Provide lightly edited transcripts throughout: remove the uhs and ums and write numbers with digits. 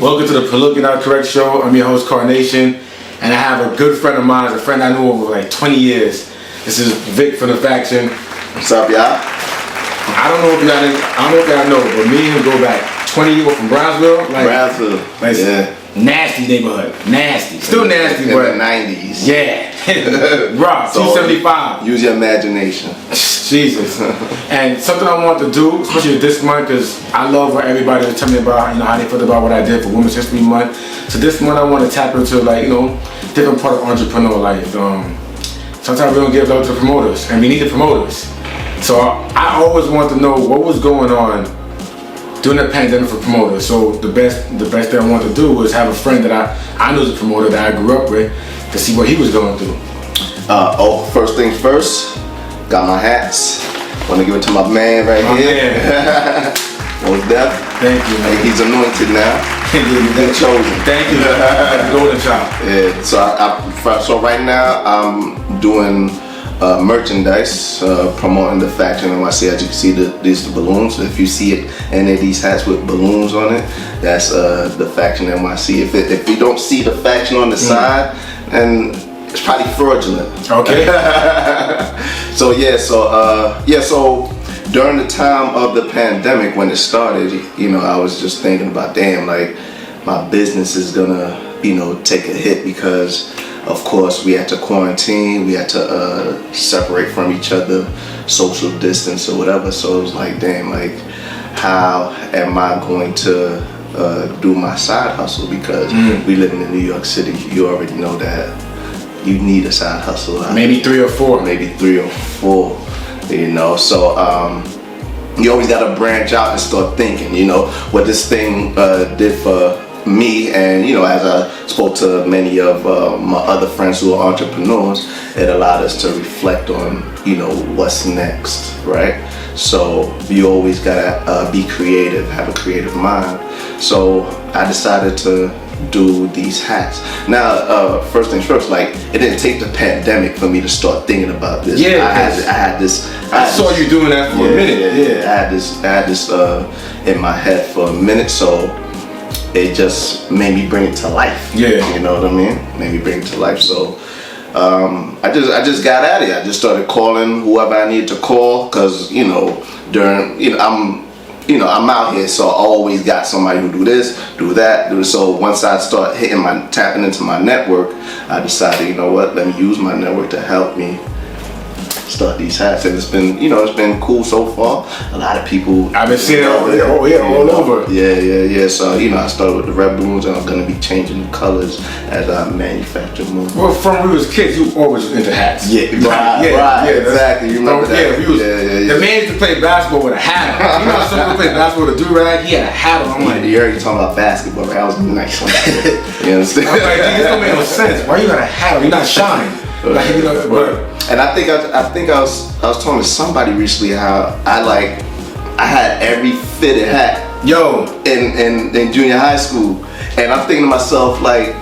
Welcome to the Politically Not Correct Show. I'm your host, Carnation, and I have a good friend of mine, a friend I knew over like 20 years. This is Vic from the Faction. What's up, y'all? I don't know if y'all know, but me and him go back 20 years from Brownsville. Brownsville, yeah. Nasty neighborhood, nasty, still nasty, in but the 90s. Yeah, Rob, So, 275. Use your imagination. Jesus. And something I want to do, especially this month, because I love for everybody to tell me about, how they feel about what I did for Women's History Month. So this month I want to tap into different part of entrepreneur life. Sometimes we don't give love to promoters, and we need the promoters. So I always want to know what was going on during the pandemic for promoters. So the best thing I want to do was have a friend that I knew was a promoter that I grew up with to see what he was going through. First things first, got my hats. Want to give it to my man right here. Most deaf. Thank you, man. He's anointed now. He's been chosen. Thank you. Golden child. Yeah. So right now I'm doing merchandise, promoting the Faction NYC. As you can see, these are the balloons. If you see it, any of these hats with balloons on it, that's the Faction NYC. If you don't see the Faction on the side, then it's probably fraudulent. Okay. So during the time of the pandemic when it started, I was just thinking about, damn, like my business is gonna, take a hit because of course we had to quarantine, we had to separate from each other, social distance or whatever. So it was like, damn, like how am I going to do my side hustle? Because we live in New York City, you already know that you need a side hustle. Maybe 3 or 4. Maybe 3 or 4, so you always gotta branch out and start thinking, what this thing did for me. And as I spoke to many of my other friends who are entrepreneurs, it allowed us to reflect on what's next, right? So you always gotta be creative, have a creative mind. So I decided to do these hats. Now, first things first, like it didn't take the pandemic for me to start thinking about this. Yeah, I saw you doing that for a minute. Yeah, I had this in my head for a minute, so it just made me bring it to life. Yeah, you know what I mean? Made me bring it to life. So I just got at it. I just started calling whoever I needed to call, because I'm out here, so I always got somebody who do this, do that. So once I start tapping into my network, I decided, you know what, let me use my network to help me start these hats. And it's been cool so far. A lot of people, I've been seeing it all over. Yeah. So I started with the red balloons, and I'm gonna be changing the colors as I manufacture more. Well, from we was kids, you always was into hats. Yeah, right, exactly. You remember that? The man used to play basketball with a hat on. Some people play basketball with a do-rag. He had a hat on. I'm like, you heard you talking about basketball, right? I was nice one. You understand? I'm like, this don't make no sense. Why you got a hat on? You're not shining. And I think I was talking to somebody recently how I had every fitted hat in junior high school, and I'm thinking to myself, like,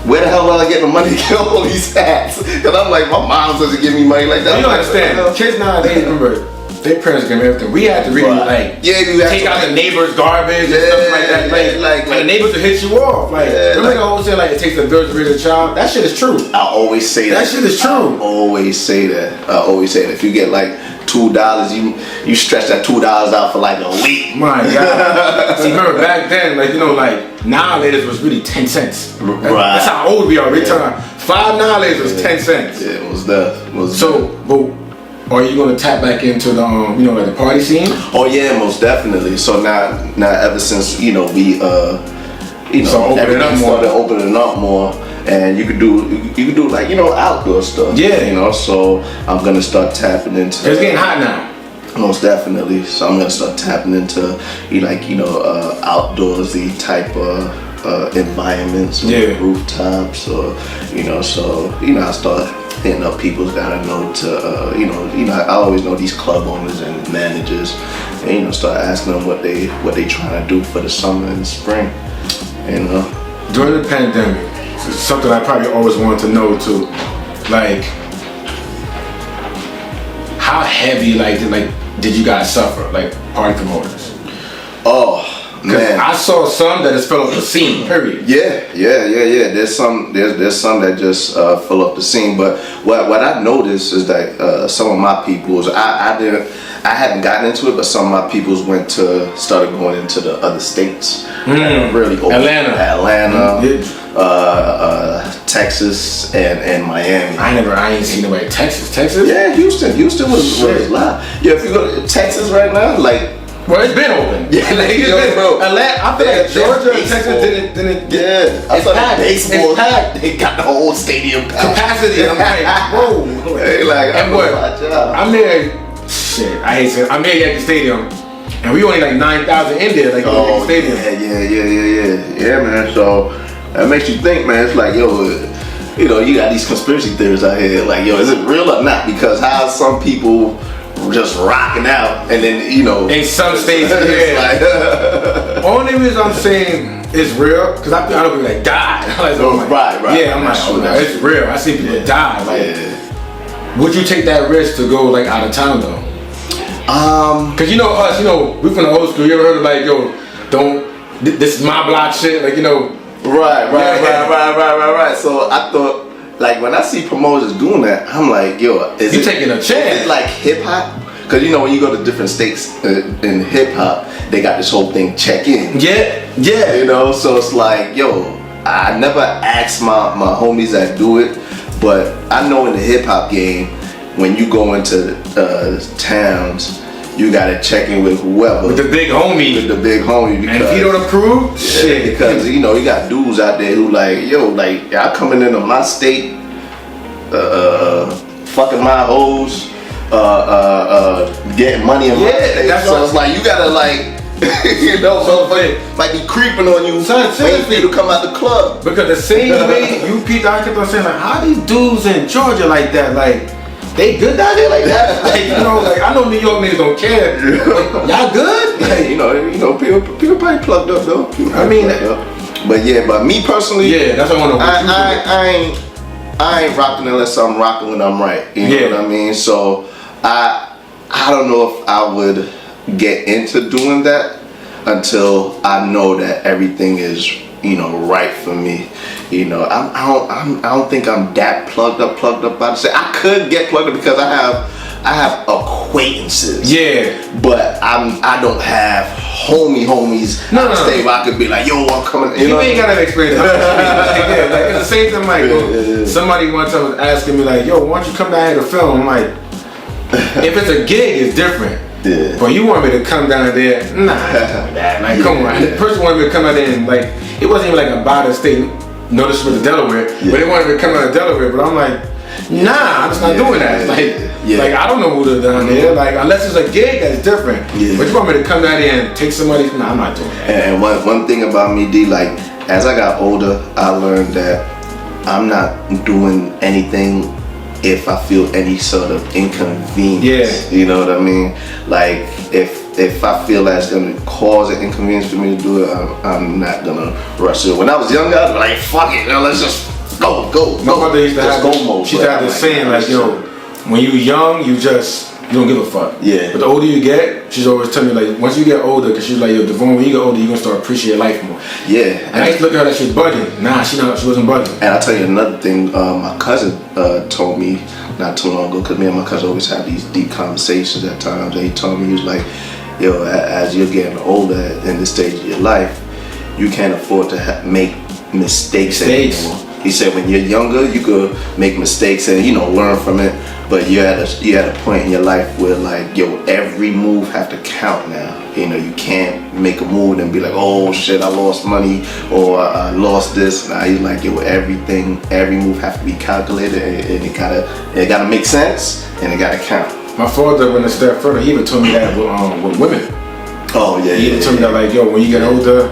where the hell will I get the money to get all these hats? Because I'm like, my mom doesn't give me money like that. You don't understand. Kids nowadays, remember, their parents give them everything. We had to really take out the neighbor's garbage and stuff like that. And the neighbors will hit you off. Remember the whole saying, it takes a village to raise a child? That shit is true. I always say that. That shit is true. I always say that. If you get like $2, you stretch that $2 out for like a week. My God. See, remember back then, nowadays was really 10 cents. Right. That's how old we are. We're talking 5 nowadays was 10 cents. Yeah, it was that. But are you gonna tap back into the the party scene? Oh yeah, most definitely. So now ever since we everything started opening up more, and you could do like outdoor stuff. Yeah. So I'm gonna start tapping into. It's getting hot now. Most definitely. So I'm gonna start tapping into outdoorsy type of environments, rooftops, or I start hitting up people that I know to I always know these club owners and managers, and start asking them what they trying to do for the summer and spring. During the pandemic, something I probably always wanted to know too, how heavy did you guys suffer, party promoters? Oh, Man, I saw some that just fell off the scene. Period. Yeah. There's some that just fill up the scene. But what I noticed is that some of my peoples, I hadn't gotten into it, but some of my peoples started going into the other states. Really open. Atlanta, Texas, and Miami. I ain't seen nobody. Texas. Yeah, Houston was live. Yeah, if you go to Texas right now, like. Well, it's been open. Yeah, like, bro. Atlanta, I feel like Georgia and Texas didn't. Yeah, I thought packed. baseball. It's packed. They got the whole stadium capacity. I'm like, whoa. Hey, like, and what? I'm there. Shit, I hate saying. I'm there at the stadium, and we only like 9,000 in there, like at the stadium. Yeah, man. So that makes you think, man. It's like, yo, you know, you got these conspiracy theories out here. Like, yo, is it real or not? Because how some people just rocking out, and then, you know, in some states, yeah. Like, only reason I'm saying it's real because I know people that die. Like, right. Yeah, I'm like, no, it's real. I see people die. Like, would you take that risk to go like out of town though? Cause you know us, you know, we from the old school. You ever heard of like, yo, this is my block shit, like, you know. Right. So I thought, like, when I see promoters doing that, I'm like, yo, is you taking a chance? Is it like hip hop? Because, you know, when you go to different states in hip hop, they got this whole thing check in. Yeah. You know, so it's like, yo, I never asked my homies that do it, but I know in the hip hop game, when you go into towns, you gotta check in with whoever. With the big homie. Because, and if you don't approve, shit. Because, you know, you got dudes out there who like, yo, like, y'all coming into my state, fucking my hoes, getting money in my state. That's so it's like, you gotta like, you know, motherfucker might be creeping on you, waiting for you to come out the club. Because the same way you people, I kept on saying, like, how these dudes in Georgia like that, like, they good down there like that? Like, you know, like, I know New York niggas don't care. Like, y'all good? Like, you know, people probably plugged up though. But me personally, that's what I want to know. I ain't rocking unless I'm rocking when I'm right. You know what I mean? So I don't know if I would get into doing that until I know that everything is, you know, right for me. You know, I don't think I'm that plugged up. I'd say I could get plugged up because I have acquaintances. Yeah. But I don't have homies. No. Stay where I could be like, yo, I'm coming. You ain't gotta explain it. Like, it's the same thing. Like, somebody one time was asking me like, yo, why don't you come down here to film? I'm like, if it's a gig, it's different. Yeah. But you want me to come down there? Nah, like, come on. The person wanted me to come out there and, like, it wasn't even like about a state. No, this was Delaware, but they wanted me to come out of Delaware. But I'm like, nah, I'm just not doing that. Like, I don't know who they're down there. Like, unless it's a gig, that's different. Yeah. But you want me to come down there and take somebody? Nah, I'm not doing that. And one thing about me, D, like, as I got older, I learned that I'm not doing anything if I feel any sort of inconvenience. You know what I mean? Like, if I feel that's gonna cause an inconvenience for me to do it, I'm not gonna rush it. When I was younger, I was like, fuck it, let's just go. My mother used to have go mode. She had this saying like, yo, when you young, you don't give a fuck. Yeah. But the older you get, she's always telling me like, once you get older, cause she's like, yo, Devon, when you get older, you're gonna start appreciating life more. Yeah. And I used to look at her like she's bugging. Nah, she wasn't bugging. And I'll tell you another thing. My cousin told me not too long ago, cause me and my cousin always have these deep conversations at times. And he told me, he was like, yo, as you're getting older in this stage of your life, you can't afford to make mistakes anymore. He said when you're younger, you could make mistakes and, you know, learn from it. But you're at a point in your life where like, yo, every move have to count now. You know, you can't make a move and be like, oh shit, I lost money or I lost this. Nah, he's like, yo, every move have to be calculated and it gotta make sense and it gotta count. My father went a step further. He even told me that with women. Oh yeah. He even told me that like, yo, when you get older,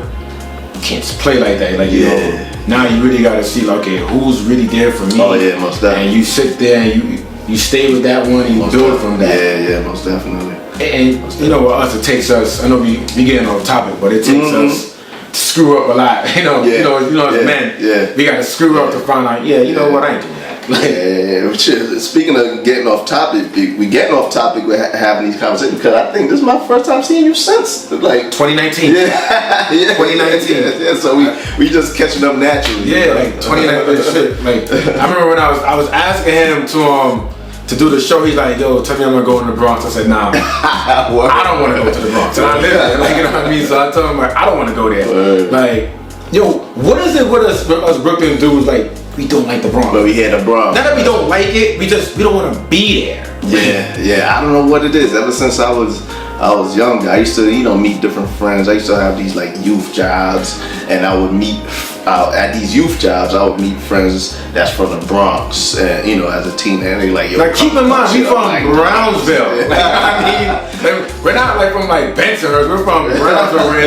you can't just play like that. Like, you know, now you really gotta see like, okay, who's really there for me? Oh yeah, most definitely. And you sit there and you stay with that one and you build from that. Yeah, most definitely. And you know, with us, it takes us. I know we getting off topic, but it takes us to screw up a lot. You know, as men, we got to screw up to find out. You know what? I ain't doing that. Like, yeah. Speaking of getting off topic, we getting off topic with having these conversations because I think this is my first time seeing you since like 2019. Yeah, 2019. Yeah, so we just catching up naturally. Yeah, like 2019 shit. Like I remember when I was asking him to do the show. He's like, yo, tell me I'm gonna go in the Bronx. I said, nah, I don't want to go to the Bronx. And I live there, like, you know what I mean. So I told him like, I don't want to go there. Word. Like, yo, what is it with us Brooklyn dudes? Like, we don't like the Bronx. But we hear the Bronx. Not that we don't like it, we don't want to be there. Yeah. I don't know what it is. Ever since I was younger, I used to, meet different friends. I used to have these like youth jobs, and I would meet at these youth jobs. I would meet friends that's from the Bronx, and as a teen, and they like, yo. Like, keep in mind, we from Brownsville. Like, I mean, like, we're not like from like Bensonhurst. We're from Brownsville, where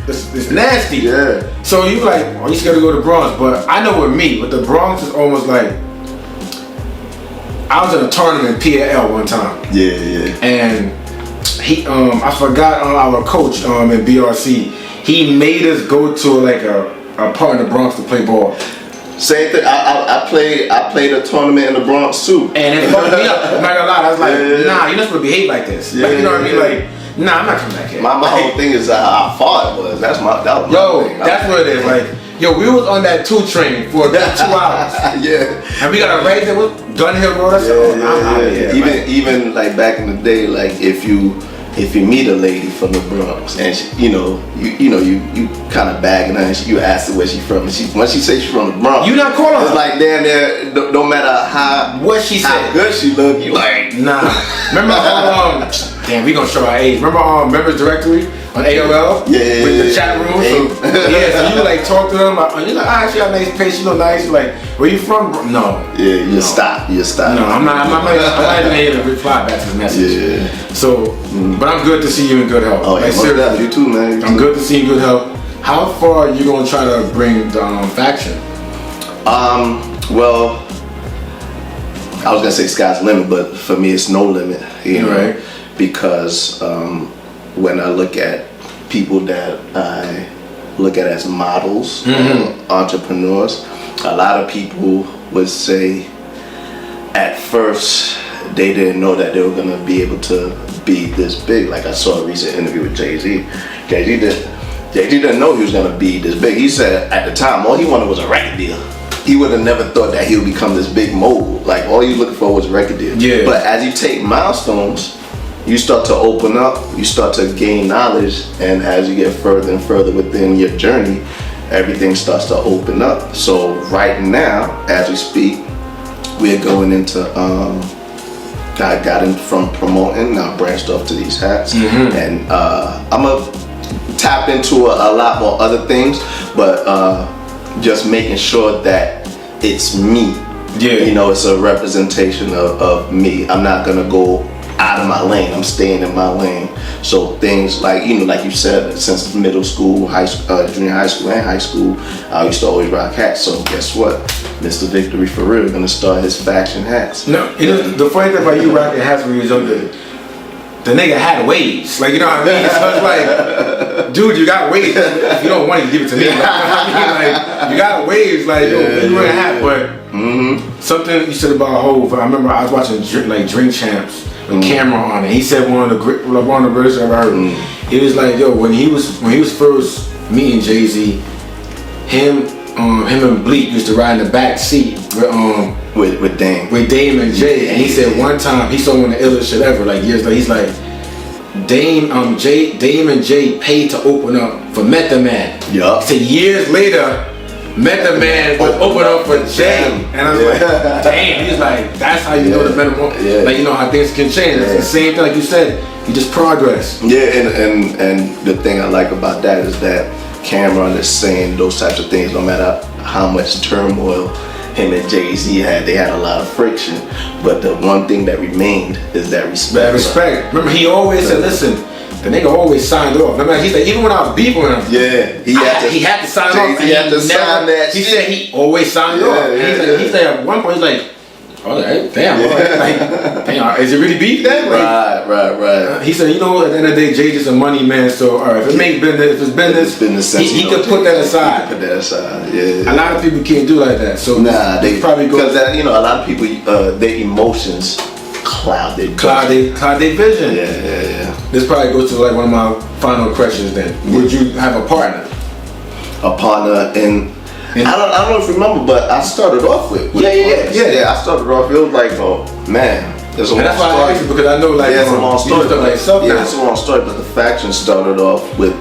it's nasty. Yeah. So you like, oh, you scared to go to Bronx? But I know with me, but the Bronx is almost like, I was in a tournament PAL one time. Yeah. And he, I forgot our coach in BRC. He made us go to like a part in the Bronx to play ball. Same thing. I played a tournament in the Bronx too. And it fucked me up. I'm not gonna lie. I was like, nah, you're not supposed to behave like this. Yeah, like, you know what I mean? yeah. Like, nah, I'm not coming back here. My whole thing is how far it was. That was my thing. That's what it is. Like, yo, we was on that 2 train for about 2 hours. Yeah. And we got a race that was Gun Hill Road. I'm out of here. Even like back in the day, like if you meet a lady from the Bronx and she, you kind of bagging her and you ask her where she from, and once she says she's from the Bronx, you not calling her. It's like damn near no matter how good she look, you like nah. Remember damn, we gonna show our age. Remember Members Directory on AOL? Yeah. With the chat room. So you like talk to them. You're like, she got a nice face. She look nice. You're like, where you from? No. Yeah, you stop. No, I'm not even able to reply back to the message. Yeah. So, but I'm good to see you in good health. Oh yeah, seriously, you too, man. I'm good to see you in good health. How far are you gonna try to bring the faction? Well, I was gonna say sky's the limit, but for me it's no limit. Right. Because when I look at people that I look at as models, entrepreneurs, a lot of people would say at first they didn't know that they were gonna be able to be this big. Like I saw a recent interview with Jay-Z. Jay-Z didn't know he was gonna be this big. He said at the time all he wanted was a record deal. He would have never thought that he would become this big mogul. Like all he was looking for was a record deal. Yeah. But as you take milestones, you start to open up, you start to gain knowledge, and as you get further and further within your journey, everything starts to open up. So right now, as we speak, we're going into I got in from promoting, now branched off to these hats, and I'm gonna tap into a lot more other things, but just making sure that it's me. Yeah. It's a representation of me. I'm not gonna go out of my lane. I'm staying in my lane. So things like, like you said, since middle school, junior high school and high school, I used to always rock hats. So guess what? Mr. Victory for real gonna start his fashion hats. No, the funny thing about you rocking hats when you was younger, the nigga had waves. Like, you know what I mean? So it's like, dude, you got waves. If you don't want it, give it to me. Like, you know what I mean? Like, you got waves. Like, you wear a hat, but something you said about Hov. I remember I was watching Drink Champs with Cameron on it. He said one of the greatest I've ever heard. It was like, yo, when he was first meeting Jay-Z, him and Bleak used to ride in the back seat with Dame. With Dame and Jay. And he said one time he saw one of the illest shit ever, like years later, he's like, Dame and Jay paid to open up for Method Man. Yeah. So years later, Method Man would open up for Jay. And I was like, damn, he's like, that's how you know the metamorphosis. Like, you know how things can change. It's the same thing, like you said, you just progress. Yeah, and the thing I like about that is that Cameron is saying those types of things no matter how much turmoil him and Jay-Z had. They had a lot of friction, but the one thing that remained is that respect. That respect. Remember, he always said, listen, the nigga always signed off. Remember, he said, even when I was beefing with him, he had to sign off. He had to sign that He shit. said he always signed off. He said at one point, he's like, Oh, damn. Like, damn, is it really beef then? Like, Right. He said, you know, at the end of the day, Jay just a money man. So, all right, if it makes business, if it's business, he could put that aside. Yeah. A lot of people can't do like that. So they probably go because a lot of people their emotions cloud their vision. Yeah. This probably goes to like one of my final questions. Then, would you have a partner? A partner in. I don't know if you remember, but I started off with I started off. It was like, oh man, there's a long that's why story. I asked you, because I know like it's a long story. It's a long story, but the faction started off with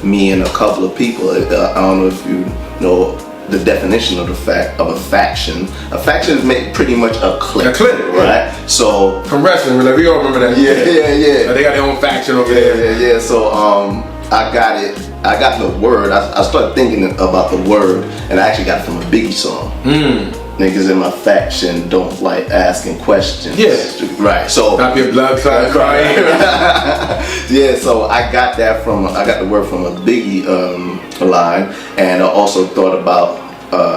me and a couple of people. I don't know if you know the definition of a faction. A faction is pretty much a clique. A clique, right? So from wrestling, like, we all remember that. Yeah. They got their own faction over there. Yeah. So I got it. I got the word. I started thinking about the word, and I actually got it from a Biggie song. Niggas in my faction don't like asking questions. Yeah. Right. So stop your blood crying. Yeah. So I got the word from a Biggie line, and I also thought about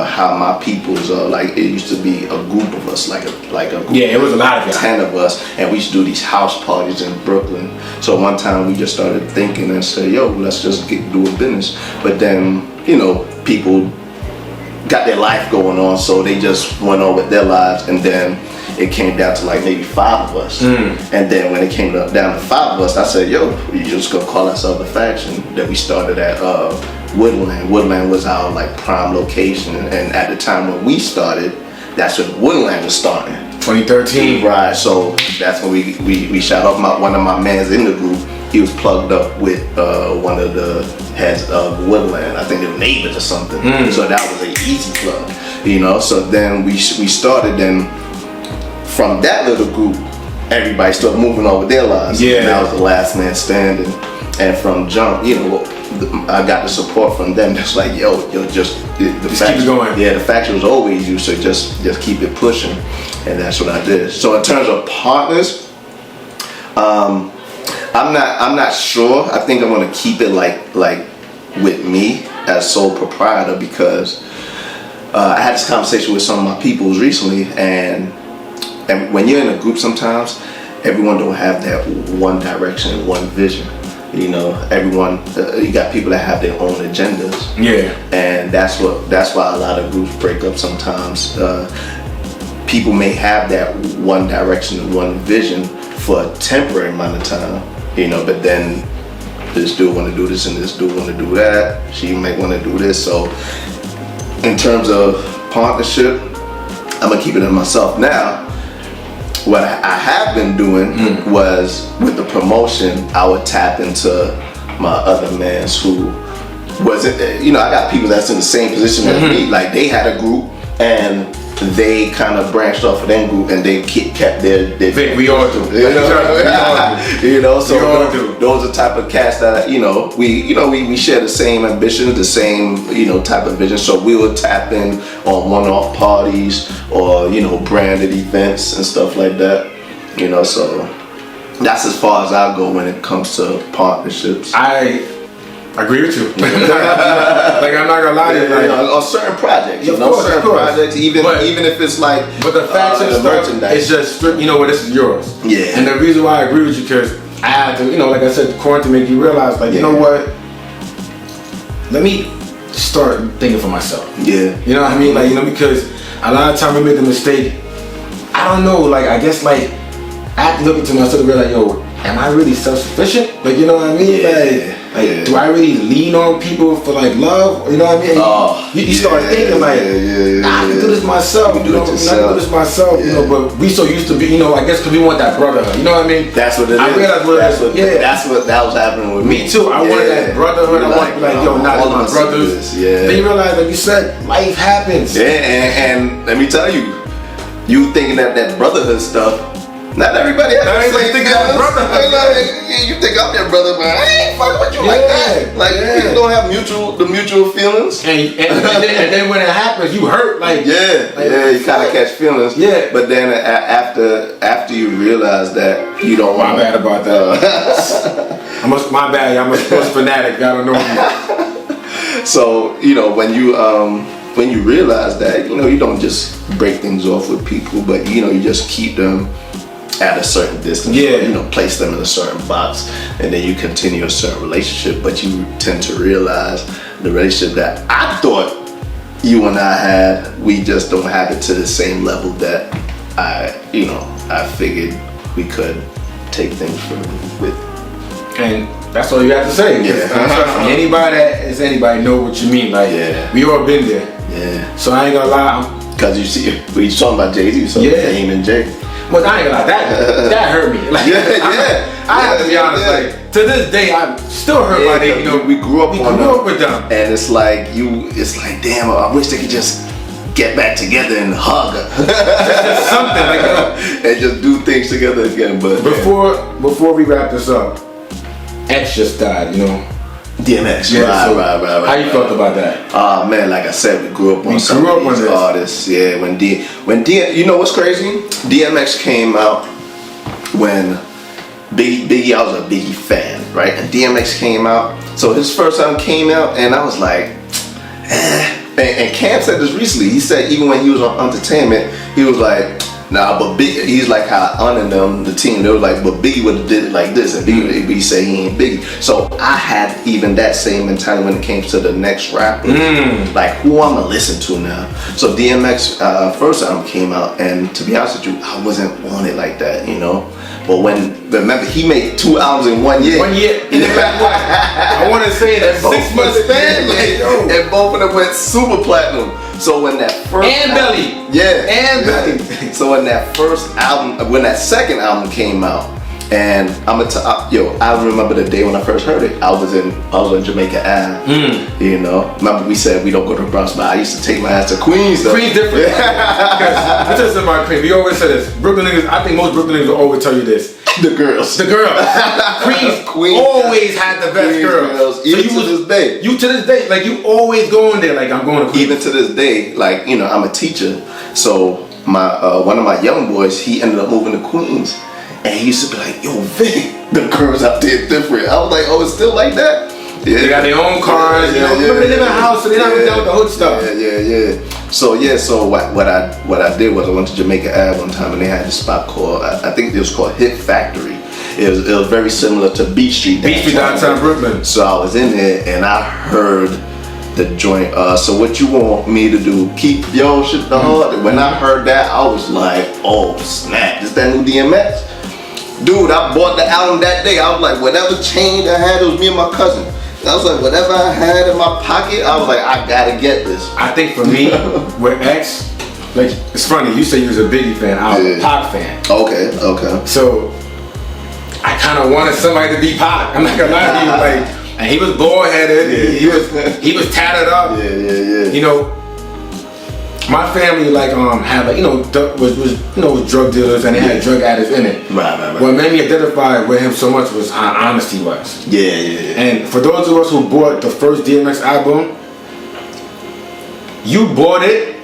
how my peoples like it used to be a group of us, like a group. Yeah, it was a lot of guys. 10 of us, and we used to do these house parties in Brooklyn. So one time we just started thinking and said, yo, let's just do a business. But then, people got their life going on, so they just went on with their lives, and then it came down to like maybe 5 of us. And then when it came down to 5 of us, I said, yo, we just gonna call ourselves a faction. That we started at Woodland. Woodland was our like prime location, and at the time when we started, that's when Woodland was starting. 2013. Right. So that's when we shot off one of my mans in the group. He was plugged up with one of the heads of Woodland. I think they were neighbors or something. So that was an easy plug, So then we started, and from that little group, everybody started moving on with their lives. Yeah. And I was the last man standing. And from jump, I got the support from them. Just like, yo, just faction, keep it going. Yeah, the faction was always you, so just keep it pushing, and that's what I did. So in terms of partners, I'm not sure. I think I'm gonna keep it like with me as sole proprietor, because I had this conversation with some of my peoples recently, and when you're in a group, sometimes everyone don't have that one direction, one vision. Everyone, you got people that have their own agendas. Yeah. And that's why a lot of groups break up sometimes. People may have that one direction and one vision for a temporary amount of time, but then this dude want to do this and this dude want to do that. She might want to do this. So in terms of partnership, I'm gonna keep it in myself now. What I have been doing was, with the promotion, I would tap into my other mans who wasn't, I got people that's in the same position as me. Like, they had a group and they kind of branched off of that group, and they kept their we all do. So those are the type of cats that we share the same ambitions, the same type of vision. So we will tap in on one-off parties or branded events and stuff like that. So that's as far as I go when it comes to partnerships. I agree with you. Like, I'm not gonna lie to you. Like, on certain projects, of course, projects, even if it's like. But the faction stuff is just strict. This is yours. Yeah. And the reason why I agree with you, because I had to, like I said, quarantine make you realize, like, you know what? Let me start thinking for myself. Yeah. You know what I mean? Like, because a lot of times we make the mistake. I don't know. Like, I guess like I have to look into myself and be like, yo, am I really self-sufficient? Like, you know what I mean? Yeah. Like, do I really lean on people for like love? You know what I mean? You start thinking like, I can do this myself. I can do this myself. But we so used to be, I guess because we want that brotherhood. You know what I mean? That's what it is. I realized that was happening with me. Me too. I wanted that brotherhood. I wanted to be like, yo, not my brothers. Yeah. Then you realize, like you said, life happens. Yeah, and let me tell you, you thinking that brotherhood stuff. Not everybody has the same thing. You think I'm your brother, but I ain't fucking with you like that. Like, people don't have the mutual feelings. And then when it happens, you hurt. Like, you kind of catch feelings. Yeah. But then after you realize that you don't want. My bad about that. I'm a sports fanatic. I don't know. So when you when you realize that, you know, you don't just break things off with people, but you know, you just keep them at a certain distance, yeah, or, you know, place them in a certain box, and then you continue a certain relationship. But you tend to realize the relationship that I thought you and I had, we just don't have it to the same level that I figured we could take things with. And that's all you have to say. Yeah. Anybody that is anybody know what you mean. Like, yeah, we all been there. Yeah. So I ain't gonna lie. Cause you see, we talking about Jay-Z, so Dame and Jay. But I ain't gonna lie, that hurt me. Like, I have to be honest. Like, to this day, I'm still hurt by them. You know, we grew up with them, and it's like damn, I wish they could just get back together and hug, just something like that, and just do things together again. But before we wrap this up, X just died. You know. DMX, right. How you felt about that? Man, like I said, we grew up on some of these artists. Yeah, when you know what's crazy? DMX came out when Biggie, I was a Biggie fan, right? And DMX came out, so his first album came out, and I was like, And Cam said this recently. He said even when he was on Entertainment, he was like, nah, but Biggie, he's like how I honor them, the team. They were like, but Biggie would have did it like this, and Biggie say he ain't Biggie. So I had even that same mentality when it came to the next rapper, like who I'm gonna listen to now. So DMX first album came out, and to be honest with you, I wasn't on it like that, you know. But remember, he made 2 albums in 1 year. 1 year. I want to say that 6 months span, and both of them went super platinum. So when that first Belly, and Belly. So when that second album came out, and I remember the day when I first heard it. I was in Jamaica Ave. You know, remember we said we don't go to the Bronx, but I used to take my ass to Queens. Though. Queens different. Because this is about Queens. We always say this. Brooklyn niggas. I think most Brooklyn niggas will always tell you this. The girls. Queens always had the best girls. Even to this day. You to this day, like you always going there. Like I'm going to Queens. Even to this day, like you know, I'm a teacher, so my one of my young boys, he ended up moving to Queens. And he used to be like, yo, Vic, the girls out there different. I was like, oh, it's still like that? Yeah. They got their own cars, you know. They live in a house, so they're not down with the hood stuff. So what I did was I went to Jamaica Ave one time, and they had this spot called, I think it was called Hit Factory. It was very similar to Beach Street. Beach Street downtown Brooklyn. So I was in there, and I heard the joint, so what you want me to do? Keep your shit the hard. When I heard that, I was like, oh, snap. Is that new DMX? Dude, I bought the album that day. I was like, whatever change I had, it was me and my cousin. I was like, whatever I had in my pocket, I was like, I gotta get this. I think for me, with X, like, it's funny, you say you was a Biggie fan, I was a Pac fan. Okay. So, I kind of wanted somebody to be Pac. I'm not gonna lie to you, like, and he was bald-headed, he was tatted up. Yeah. You know, my family had was drug dealers and they had drug addicts in it. Right. What made me identify with him so much was how honest he was. Yeah. And for those of us who bought the first DMX album, you bought it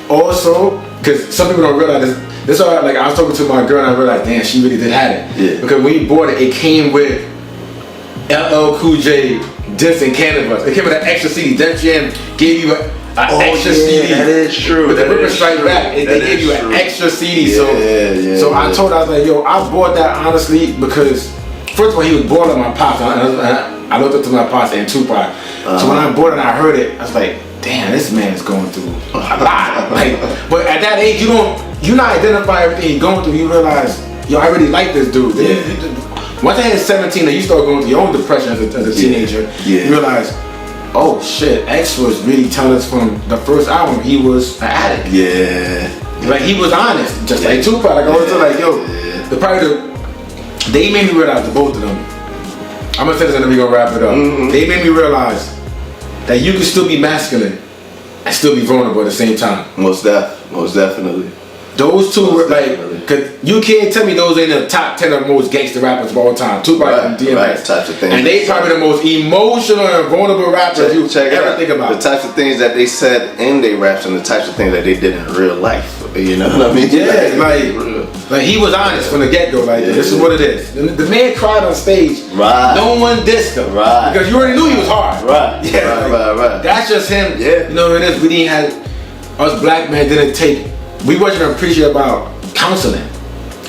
also because some people don't realize this. This all like I was talking to my girl and I realized, damn, she really did have it. Yeah. Because when you bought it, it came with LL Cool J disc and Canvas. It came with an extra CD. Def Jam gave you an extra CD. That is true. With the Ripper Strike Back, they gave you an extra CD. So I told her, I was like, yo, I bought that honestly because first of all, he was born on my pops. I looked up to my pops and Tupac. So when I bought it and I heard it, I was like, damn, this man's going through a lot. But at that age, you not identify everything he's going through. You realize, yo, I really like this dude. Once I hit 17, you start going through your own depression as a teenager. You realize, oh shit, X was really telling us from the first album he was an addict. Like he was honest, just like Tupac. Like I always tell, like yo, they made me realize, the both of them. I'm gonna say this and then we gonna wrap it up. They made me realize that you can still be masculine and still be vulnerable at the same time. Most definitely. Those two were like, cause you can't tell me those ain't the top 10 of the most gangster rappers of all time. Tupac and DMX. Types of things. And they probably the most emotional and vulnerable rappers you ever think about. The types of things that they said in their raps and the types of things that they did in real life. You know what I mean? Yeah, like he was honest from the get-go. Like, this is what it is. The man cried on stage. Right. No one dissed him. Right. Because you already knew he was hard. Right. Yeah. Right. That's just him. Yeah. You know what it is? We didn't have, us black men didn't take, we wasn't appreciative about counseling.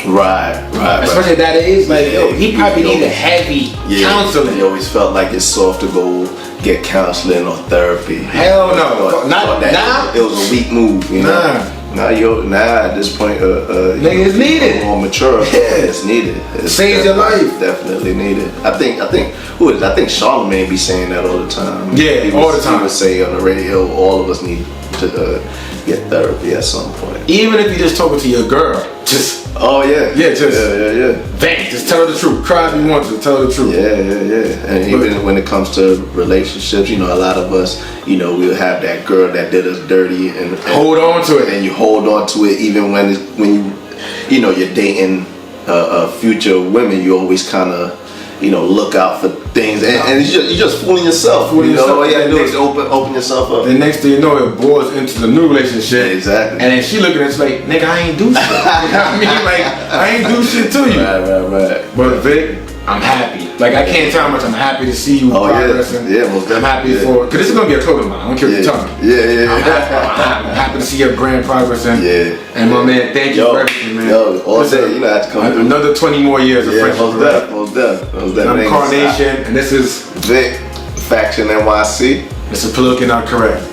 Right. Especially at that age, like, yo, he probably needed heavy counseling. He always felt like it's soft to go get counseling or therapy. Hell no. Not now. It was a weak move, you know. Now at this point, nigga, it's needed. More mature. It's needed. It saves your life. Definitely needed. I think who is? I think Charlamagne be saying that all the time. Yeah, all the time. He would say on the radio, all of us need to get therapy at some point. Even if you're just talking to your girl, just vent, just tell her the truth. Cry if you want to, tell her the truth. Yeah. And even when it comes to relationships, you know, a lot of us, you know, we'll have that girl that did us dirty and hold on to it. And you hold on to it even when you know, you're dating future women. You always kind of, you know, look out for things, and you're just fooling yourself. All you have to do is open yourself up. The next thing you know, it boils into the new relationship. Yeah, exactly. And then she looking at us like, nigga, I ain't do shit. You know what I mean? Like, I ain't do shit to you. Right. But Vic, I'm happy. Like, I can't tell how much I'm happy to see you progressing. Yeah, most definitely. I'm happy for, because this is going to be a clothing line. I don't care what you're talking. Yeah. I'm happy to see your brand progressing. Yeah. And my man, thank you for everything, man. All day, you know, I have to come through. Another 20 more years of friendship. Most definitely. I'm Carnation, and this is Vic, Faction NYC. It's a political not correct.